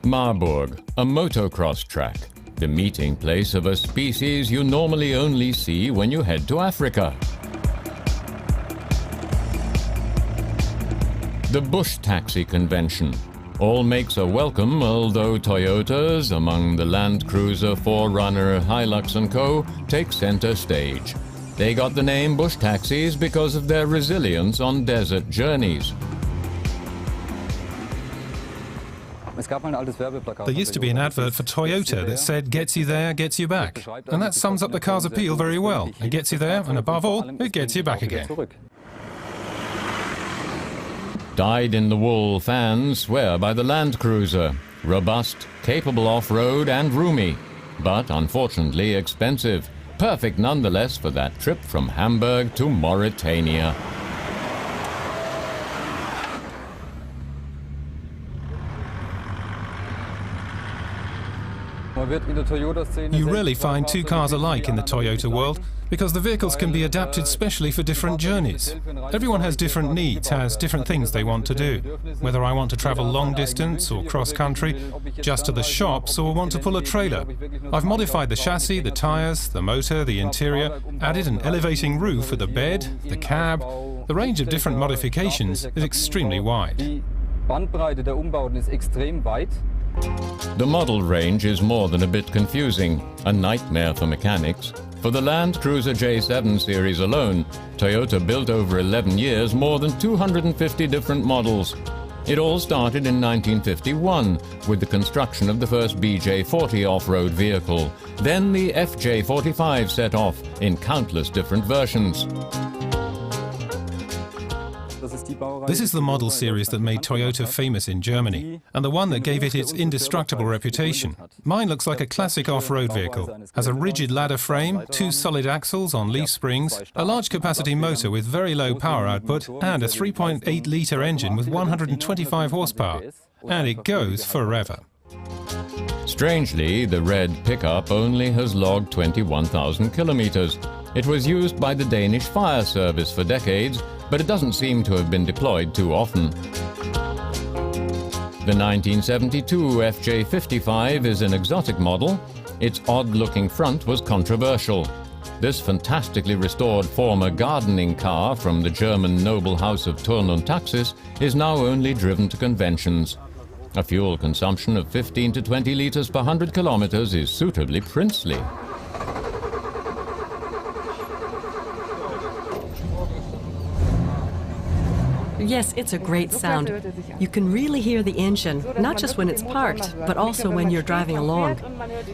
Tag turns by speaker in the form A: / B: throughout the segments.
A: Marburg, a motocross track, the meeting place of a species you normally only see when you head to Africa. The Bush Taxi Convention. All makes are welcome, although Toyotas, among the Land Cruiser, 4Runner, Hilux & Co., take center stage. They got the name Bush Taxis because of their resilience on desert journeys.
B: There used to be an advert for Toyota that said, "Gets you there, gets you back." And that sums up the car's appeal very well. It gets you there, and above all, it gets you back again.
A: Dyed-in-the-wool fans swear by the Land Cruiser. Robust, capable off-road and roomy, but unfortunately expensive. Perfect nonetheless for that trip from Hamburg to Mauritania.
B: You rarely find two cars alike in the Toyota world because the vehicles can be adapted specially for different journeys. Everyone has different needs, has different things they want to do. Whether I want to travel long distance or cross-country, just to the shops, or want to pull a trailer. I've modified the chassis, the tires, the motor, the interior, added an elevating roof for the bed, the cab. The range of different modifications is extremely wide.
A: The model range is more than a bit confusing, a nightmare for mechanics. For the Land Cruiser J7 series alone, Toyota built over 11 years more than 250 different models. It all started in 1951 with the construction of the first BJ40 off-road vehicle. Then the FJ45 set off in countless different versions.
B: This is the model series that made Toyota famous in Germany, and the one that gave it its indestructible reputation. Mine looks like a classic off-road vehicle, has a rigid ladder frame, 2 solid axles on leaf springs, a large capacity motor with very low power output, and a 3.8-litre engine with 125 horsepower. And it goes forever.
A: Strangely, the red pickup only has logged 21,000 kilometers. It was used by the Danish fire service for decades, but it doesn't seem to have been deployed too often. The 1972 FJ55 is an exotic model. Its odd-looking front was controversial. This fantastically restored former gardening car from the German noble house of Thurn und Taxis is now only driven to conventions. A fuel consumption of 15 to 20 liters per 100 kilometers is suitably princely.
C: Yes, it's a great sound. You can really hear the engine, not just when it's parked, but also when you're driving along.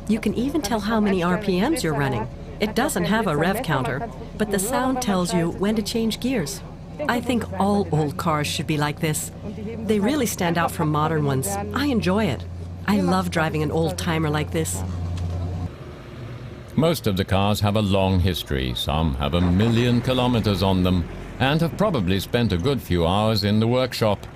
C: You can even tell how many RPMs you're running. It doesn't have a rev counter, but the sound tells you when to change gears. I think all old cars should be like this. They really stand out from modern ones. I enjoy it. I love driving an old-timer like this.
A: Most of the cars have a long history. Some have 1 million kilometers on them, and have probably spent a good few hours in the workshop.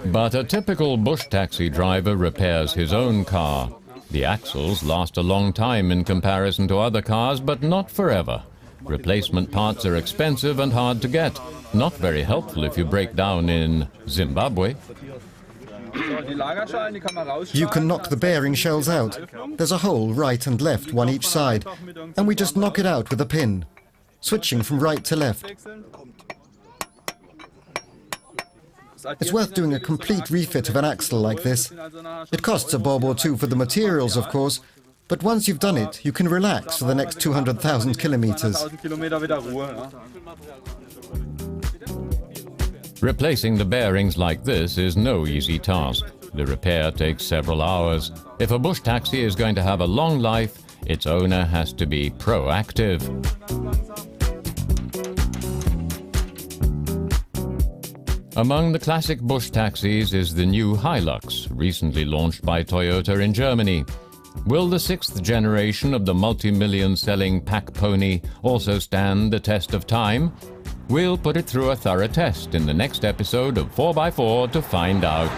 A: But a typical bush taxi driver repairs his own car. The axles last a long time in comparison to other cars, but not forever. Replacement parts are expensive and hard to get. Not very helpful if you break down in Zimbabwe.
D: You can knock the bearing shells out. There's a hole right and left, one each side, and we just knock it out with a pin, switching from right to left. It's worth doing a complete refit of an axle like this. It costs a bob or two for the materials, of course, but once you've done it, you can relax for the next 200,000 kilometers.
A: Replacing the bearings like this is no easy task. The repair takes several hours. If a bush taxi is going to have a long life, its owner has to be proactive. Among the classic bush taxis is the new Hilux, recently launched by Toyota in Germany. Will the 6th generation of the multi-million selling pack pony also stand the test of time? We'll put it through a thorough test in the next episode of 4x4 to find out.